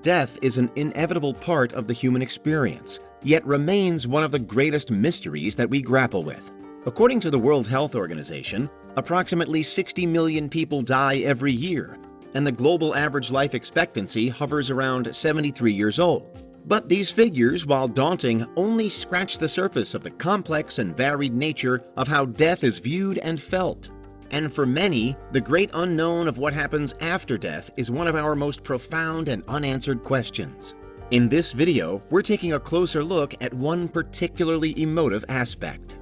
Death is an inevitable part of the human experience, yet remains one of the greatest mysteries that we grapple with. According to the World Health Organization, approximately 60 million people die every year, and the global average life expectancy hovers around 73 years old. But these figures, while daunting, only scratch the surface of the complex and varied nature of how death is viewed and felt. And for many, the great unknown of what happens after death is one of our most profound and unanswered questions. In this video, we're taking a closer look at one particularly emotive aspect.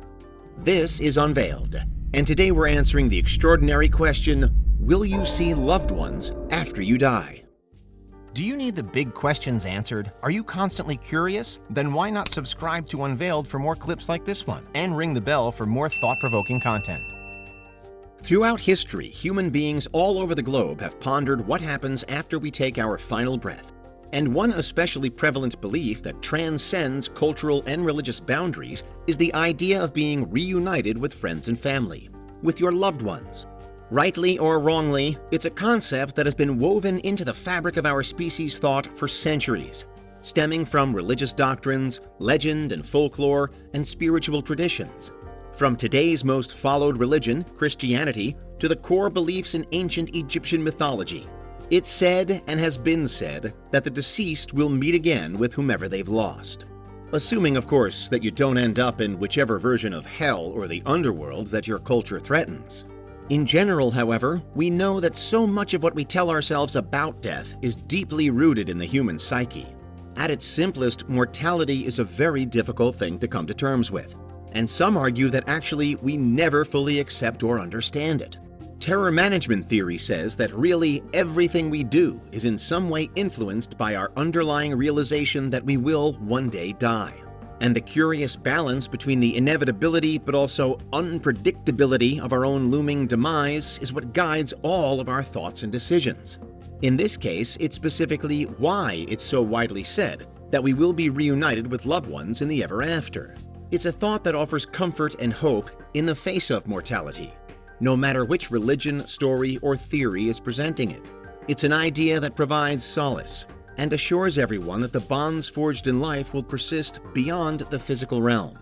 This is Unveiled, and today we're answering the extraordinary question, will you see loved ones after you die? Do you need the big questions answered? Are you constantly curious? Then why not subscribe to Unveiled for more clips like this one, and ring the bell for more thought-provoking content. Throughout history, human beings all over the globe have pondered what happens after we take our final breath. And one especially prevalent belief that transcends cultural and religious boundaries is the idea of being reunited with friends and family, with your loved ones. Rightly or wrongly, it's a concept that has been woven into the fabric of our species' thought for centuries, stemming from religious doctrines, legend and folklore, and spiritual traditions. From today's most followed religion, Christianity, to the core beliefs in ancient Egyptian mythology, it's said and has been said that the deceased will meet again with whomever they've lost. Assuming, of course, that you don't end up in whichever version of hell or the underworld that your culture threatens. In general, however, we know that so much of what we tell ourselves about death is deeply rooted in the human psyche. At its simplest, mortality is a very difficult thing to come to terms with. And some argue that actually we never fully accept or understand it. Terror management theory says that really everything we do is in some way influenced by our underlying realization that we will one day die. And the curious balance between the inevitability but also unpredictability of our own looming demise is what guides all of our thoughts and decisions. In this case, it's specifically why it's so widely said that we will be reunited with loved ones in the ever after. It's a thought that offers comfort and hope in the face of mortality, no matter which religion, story, or theory is presenting it. It's an idea that provides solace and assures everyone that the bonds forged in life will persist beyond the physical realm.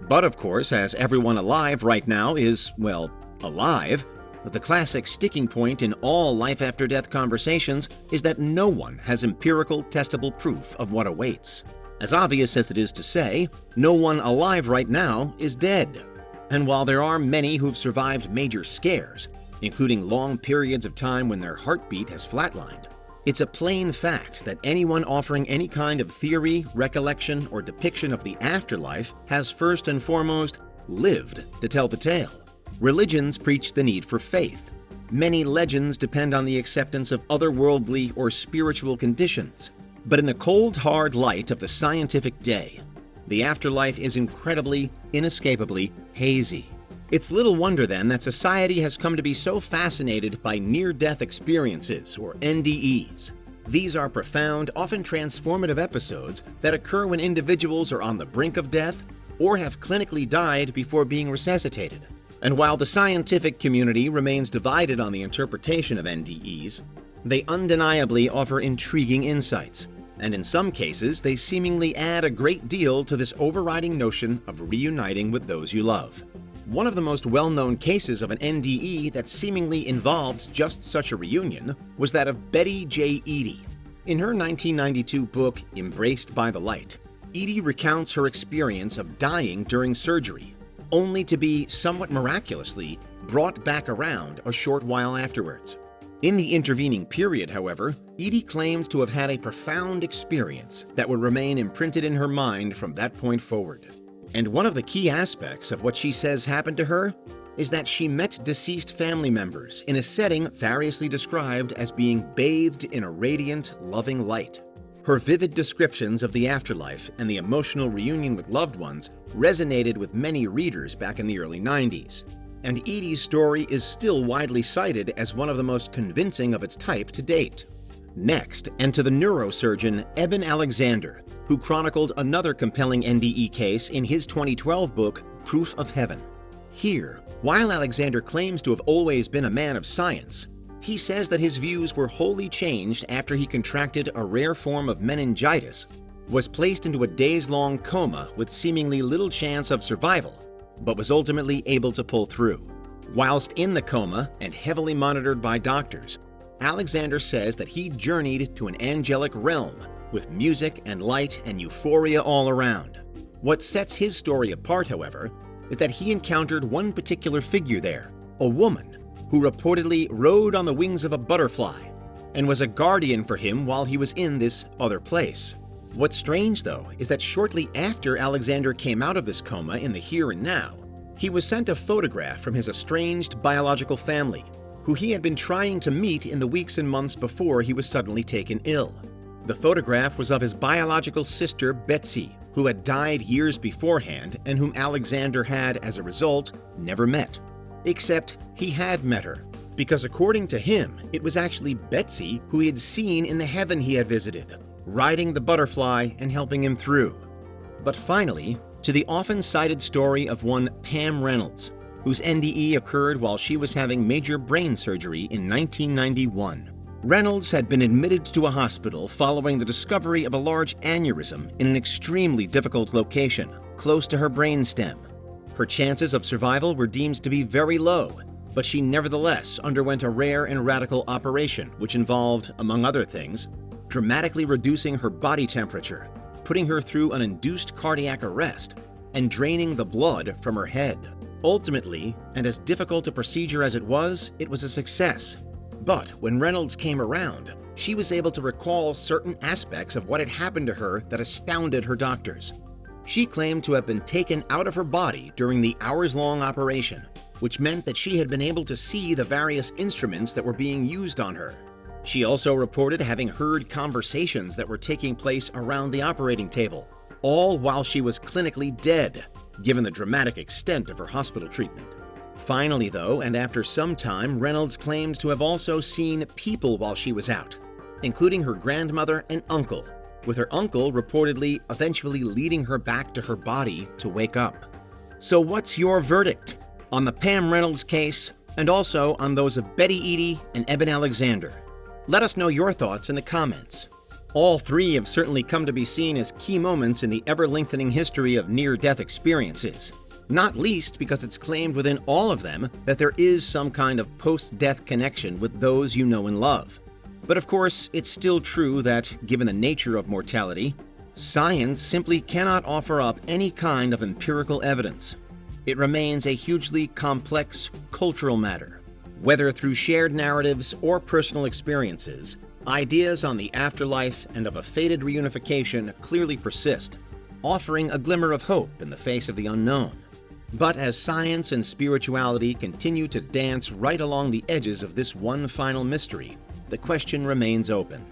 But of course, as everyone alive right now is, well, alive, the classic sticking point in all life-after-death conversations is that no one has empirical, testable proof of what awaits. As obvious as it is to say, no one alive right now is dead. And while there are many who've survived major scares, including long periods of time when their heartbeat has flatlined, it's a plain fact that anyone offering any kind of theory, recollection, or depiction of the afterlife has first and foremost lived to tell the tale. Religions preach the need for faith. Many legends depend on the acceptance of otherworldly or spiritual conditions. But in the cold, hard light of the scientific day, the afterlife is incredibly, inescapably hazy. It's little wonder then that society has come to be so fascinated by near-death experiences, or NDEs. These are profound, often transformative episodes that occur when individuals are on the brink of death or have clinically died before being resuscitated. And while the scientific community remains divided on the interpretation of NDEs, they undeniably offer intriguing insights. And in some cases, they seemingly add a great deal to this overriding notion of reuniting with those you love. One of the most well-known cases of an NDE that seemingly involved just such a reunion was that of Betty J. Eady. In her 1992 book, Embraced by the Light, Eady recounts her experience of dying during surgery, only to be somewhat miraculously brought back around a short while afterwards. In the intervening period, however, Eady claims to have had a profound experience that would remain imprinted in her mind from that point forward. And one of the key aspects of what she says happened to her is that she met deceased family members in a setting variously described as being bathed in a radiant, loving light. Her vivid descriptions of the afterlife and the emotional reunion with loved ones resonated with many readers back in the early 90s. And Eady's story is still widely cited as one of the most convincing of its type to date. Next, and to the neurosurgeon Eben Alexander, who chronicled another compelling NDE case in his 2012 book, Proof of Heaven. Here, while Alexander claims to have always been a man of science, He says that his views were wholly changed after he contracted a rare form of meningitis, was placed into a days-long coma with seemingly little chance of survival, but was ultimately able to pull through. Whilst in the coma and heavily monitored by doctors, Alexander says that he journeyed to an angelic realm with music and light and euphoria all around. What sets his story apart, however, is that he encountered one particular figure there, a woman who reportedly rode on the wings of a butterfly and was a guardian for him while he was in this other place. What's strange, though, is that shortly after Alexander came out of this coma in the here and now, he was sent a photograph from his estranged biological family, who he had been trying to meet in the weeks and months before he was suddenly taken ill. The photograph was of his biological sister, Betsy, who had died years beforehand and whom Alexander had, as a result, never met. Except he had met her, because according to him, it was actually Betsy who he had seen in the heaven he had visited, riding the butterfly and helping him through. But finally, to the often cited story of one Pam Reynolds, whose NDE occurred while she was having major brain surgery in 1991. Reynolds had been admitted to a hospital following the discovery of a large aneurysm in an extremely difficult location, close to her brainstem. Her chances of survival were deemed to be very low, but she nevertheless underwent a rare and radical operation which involved, among other things, dramatically reducing her body temperature, putting her through an induced cardiac arrest, and draining the blood from her head. Ultimately, and as difficult a procedure as it was a success. But when Reynolds came around, she was able to recall certain aspects of what had happened to her that astounded her doctors. She claimed to have been taken out of her body during the hours-long operation, which meant that she had been able to see the various instruments that were being used on her. She also reported having heard conversations that were taking place around the operating table, all while she was clinically dead, given the dramatic extent of her hospital treatment. Finally, though, and after some time, Reynolds claimed to have also seen people while she was out, including her grandmother and uncle, with her uncle reportedly eventually leading her back to her body to wake up. So what's your verdict on the Pam Reynolds case and also on those of Betty Eadie and Eben Alexander? Let us know your thoughts in the comments. All three have certainly come to be seen as key moments in the ever-lengthening history of near-death experiences, not least because it's claimed within all of them that there is some kind of post-death connection with those you know and love. But of course, it's still true that, given the nature of mortality, science simply cannot offer up any kind of empirical evidence. It remains a hugely complex cultural matter. Whether through shared narratives or personal experiences, ideas on the afterlife and of a fated reunification clearly persist, offering a glimmer of hope in the face of the unknown. But as science and spirituality continue to dance right along the edges of this one final mystery, the question remains open.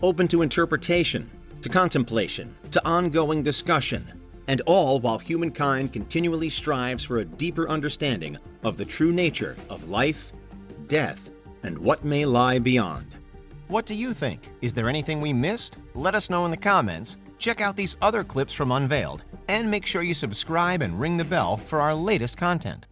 Open to interpretation, to contemplation, to ongoing discussion, and all while humankind continually strives for a deeper understanding of the true nature of life, death, and what may lie beyond. What do you think? Is there anything we missed? Let us know in the comments. Check out these other clips from Unveiled, and make sure you subscribe and ring the bell for our latest content.